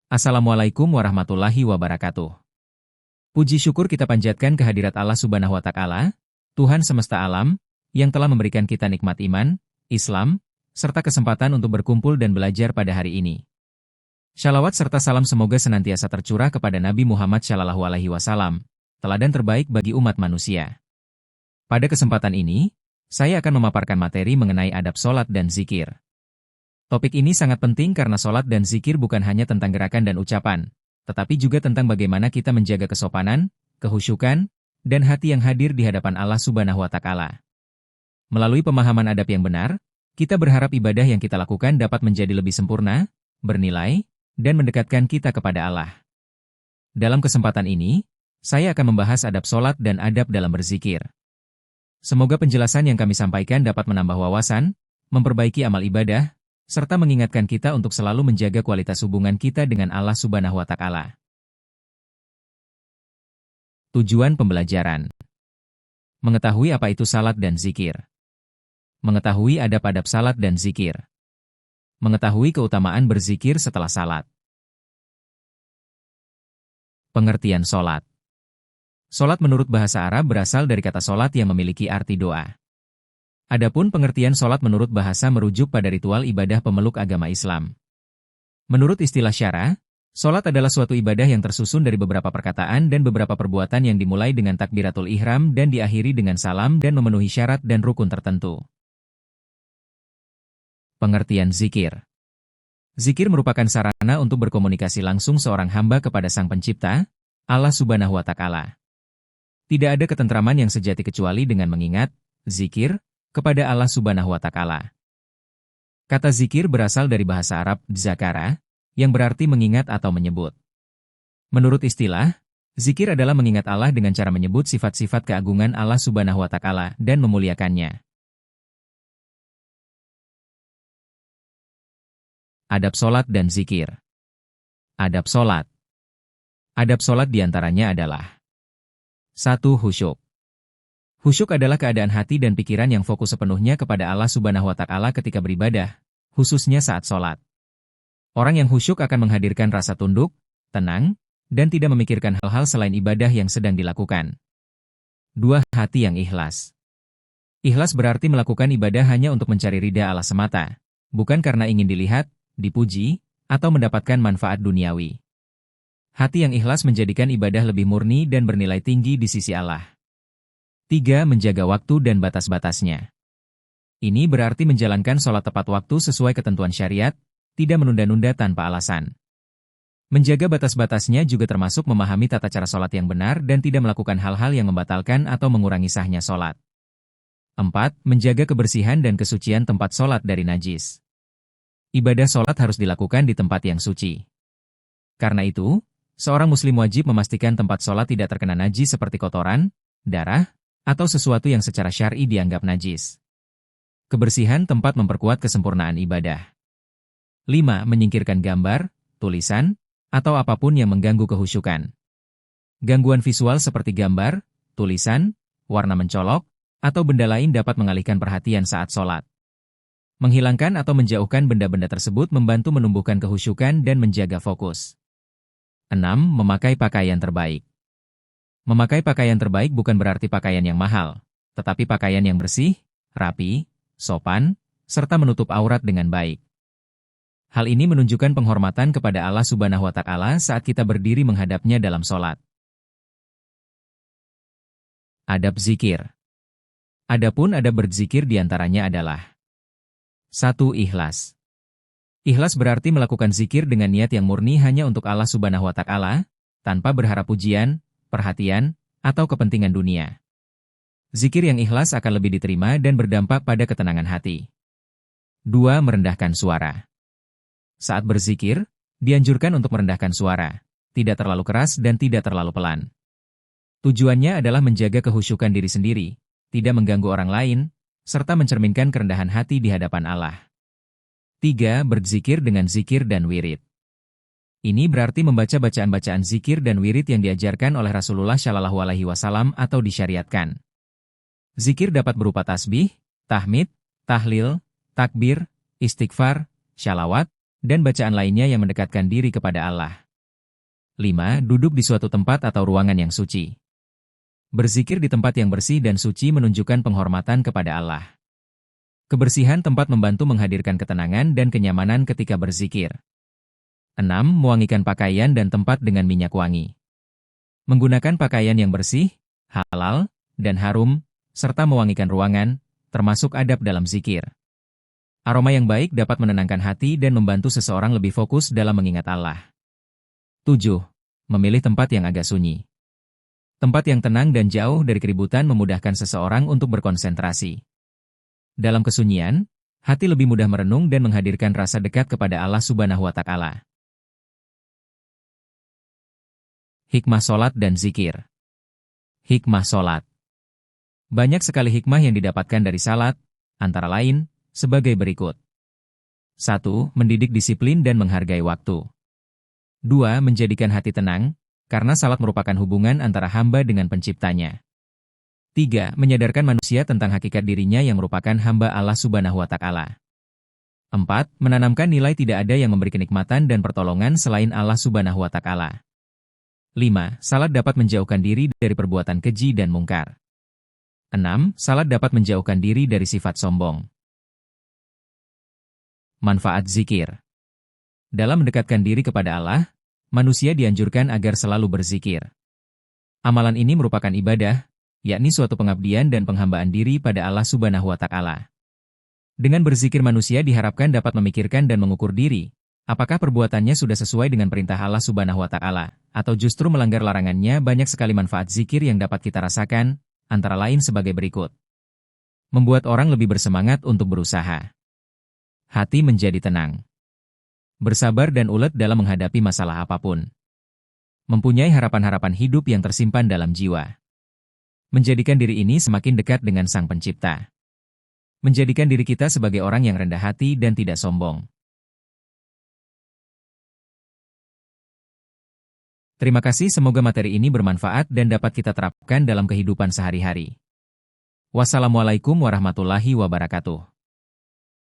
Assalamualaikum warahmatullahi wabarakatuh. Puji syukur kita panjatkan kehadirat Allah Subhanahu wa Ta'ala, Tuhan semesta alam, yang telah memberikan kita nikmat iman, Islam, serta kesempatan untuk berkumpul dan belajar pada hari ini. Shalawat serta salam semoga senantiasa tercurah kepada Nabi Muhammad SAW, teladan terbaik bagi umat manusia. Pada kesempatan ini, saya akan memaparkan materi mengenai adab sholat dan zikir. Topik ini sangat penting karena sholat dan zikir bukan hanya tentang gerakan dan ucapan, tetapi juga tentang bagaimana kita menjaga kesopanan, kehusyukan, dan hati yang hadir di hadapan Allah Subhanahu wa Ta'ala. Melalui pemahaman adab yang benar, kita berharap ibadah yang kita lakukan dapat menjadi lebih sempurna, bernilai, dan mendekatkan kita kepada Allah. Dalam kesempatan ini, saya akan membahas adab sholat dan adab dalam berzikir. Semoga penjelasan yang kami sampaikan dapat menambah wawasan, memperbaiki amal ibadah, serta mengingatkan kita untuk selalu menjaga kualitas hubungan kita dengan Allah Subhanahu wa Ta'ala. Tujuan pembelajaran: mengetahui apa itu salat dan zikir, mengetahui adab-adab salat dan zikir, mengetahui keutamaan berzikir setelah salat. Pengertian solat. Solat menurut bahasa Arab berasal dari kata solat yang memiliki arti doa. Adapun pengertian solat menurut bahasa merujuk pada ritual ibadah pemeluk agama Islam. Menurut istilah syara, solat adalah suatu ibadah yang tersusun dari beberapa perkataan dan beberapa perbuatan yang dimulai dengan takbiratul ihram dan diakhiri dengan salam dan memenuhi syarat dan rukun tertentu. Pengertian zikir. Zikir merupakan sarana untuk berkomunikasi langsung seorang hamba kepada Sang Pencipta, Allah Subhanahu wa Ta'ala. Tidak ada ketentraman yang sejati kecuali dengan mengingat, zikir, kepada Allah Subhanahu wa Ta'ala. Kata zikir berasal dari bahasa Arab dzakara, yang berarti mengingat atau menyebut. Menurut istilah, zikir adalah mengingat Allah dengan cara menyebut sifat-sifat keagungan Allah Subhanahu wa Ta'ala dan memuliakannya. Adab sholat dan zikir. Adab sholat. Adab sholat diantaranya adalah 1. Khusyuk. Khusyuk adalah keadaan hati dan pikiran yang fokus sepenuhnya kepada Allah Subhanahu wa Ta'ala ketika beribadah, khususnya saat sholat. Orang yang khusyuk akan menghadirkan rasa tunduk, tenang, dan tidak memikirkan hal-hal selain ibadah yang sedang dilakukan. 2. Hati yang ikhlas. Ikhlas berarti melakukan ibadah hanya untuk mencari ridha Allah semata, bukan karena ingin dilihat, dipuji, atau mendapatkan manfaat duniawi. Hati yang ikhlas menjadikan ibadah lebih murni dan bernilai tinggi di sisi Allah. 3. Menjaga waktu dan batas-batasnya. Ini berarti menjalankan sholat tepat waktu sesuai ketentuan syariat, tidak menunda-nunda tanpa alasan. Menjaga batas-batasnya juga termasuk memahami tata cara sholat yang benar dan tidak melakukan hal-hal yang membatalkan atau mengurangi sahnya sholat. 4. Menjaga kebersihan dan kesucian tempat sholat dari najis. Ibadah sholat harus dilakukan di tempat yang suci. Karena itu, seorang muslim wajib memastikan tempat sholat tidak terkena najis seperti kotoran, darah, atau sesuatu yang secara syar'i dianggap najis. Kebersihan tempat memperkuat kesempurnaan ibadah. 5. Menyingkirkan gambar, tulisan, atau apapun yang mengganggu kehusyukan. Gangguan visual seperti gambar, tulisan, warna mencolok, atau benda lain dapat mengalihkan perhatian saat sholat. Menghilangkan atau menjauhkan benda-benda tersebut membantu menumbuhkan kehusyukan dan menjaga fokus. 6. Memakai pakaian terbaik. Memakai pakaian terbaik bukan berarti pakaian yang mahal, tetapi pakaian yang bersih, rapi, sopan, serta menutup aurat dengan baik. Hal ini menunjukkan penghormatan kepada Allah Subhanahu wa Ta'ala saat kita berdiri menghadapnya dalam sholat. Adab zikir. Adapun adab berzikir diantaranya adalah 1. Ikhlas. Ikhlas berarti melakukan zikir dengan niat yang murni hanya untuk Allah Subhanahu wa Ta'ala, tanpa berharap pujian, perhatian, atau kepentingan dunia. Zikir yang ikhlas akan lebih diterima dan berdampak pada ketenangan hati. 2. Merendahkan suara. Saat berzikir, dianjurkan untuk merendahkan suara, tidak terlalu keras dan tidak terlalu pelan. Tujuannya adalah menjaga kehusyukan diri sendiri, tidak mengganggu orang lain, serta mencerminkan kerendahan hati di hadapan Allah. 3. Berzikir dengan zikir dan wirid. Ini berarti membaca bacaan-bacaan zikir dan wirid yang diajarkan oleh Rasulullah SAW atau disyariatkan. Zikir dapat berupa tasbih, tahmid, tahlil, takbir, istighfar, syalawat, dan bacaan lainnya yang mendekatkan diri kepada Allah. 5. Duduk di suatu tempat atau ruangan yang suci. Berzikir di tempat yang bersih dan suci menunjukkan penghormatan kepada Allah. Kebersihan tempat membantu menghadirkan ketenangan dan kenyamanan ketika berzikir. 6. Mewangikan pakaian dan tempat dengan minyak wangi. Menggunakan pakaian yang bersih, halal, dan harum, serta mewangikan ruangan, termasuk adab dalam zikir. Aroma yang baik dapat menenangkan hati dan membantu seseorang lebih fokus dalam mengingat Allah. 7. Memilih tempat yang agak sunyi. Tempat yang tenang dan jauh dari keributan memudahkan seseorang untuk berkonsentrasi. Dalam kesunyian, hati lebih mudah merenung dan menghadirkan rasa dekat kepada Allah Subhanahu wa Ta'ala. Hikmah sholat dan zikir. Hikmah sholat. Banyak sekali hikmah yang didapatkan dari salat, antara lain, sebagai berikut. 1. Mendidik disiplin dan menghargai waktu. 2. Menjadikan hati tenang, karena salat merupakan hubungan antara hamba dengan penciptanya. 3. Menyadarkan manusia tentang hakikat dirinya yang merupakan hamba Allah Subhanahu wa Ta'ala. 4. Menanamkan nilai tidak ada yang memberi kenikmatan dan pertolongan selain Allah Subhanahu wa Ta'ala. 5. Salat dapat menjauhkan diri dari perbuatan keji dan mungkar. 6. Salat dapat menjauhkan diri dari sifat sombong. Manfaat zikir. Dalam mendekatkan diri kepada Allah, manusia dianjurkan agar selalu berzikir. Amalan ini merupakan ibadah, yakni suatu pengabdian dan penghambaan diri pada Allah Subhanahu wa Ta'ala. Dengan berzikir manusia diharapkan dapat memikirkan dan mengukur diri, apakah perbuatannya sudah sesuai dengan perintah Allah Subhanahu wa Ta'ala, atau justru melanggar larangannya. Banyak sekali manfaat zikir yang dapat kita rasakan, antara lain sebagai berikut. Membuat orang lebih bersemangat untuk berusaha. Hati menjadi tenang. Bersabar dan ulet dalam menghadapi masalah apapun. Mempunyai harapan-harapan hidup yang tersimpan dalam jiwa. Menjadikan diri ini semakin dekat dengan Sang Pencipta. Menjadikan diri kita sebagai orang yang rendah hati dan tidak sombong. Terima kasih, semoga materi ini bermanfaat dan dapat kita terapkan dalam kehidupan sehari-hari. Wassalamualaikum warahmatullahi wabarakatuh.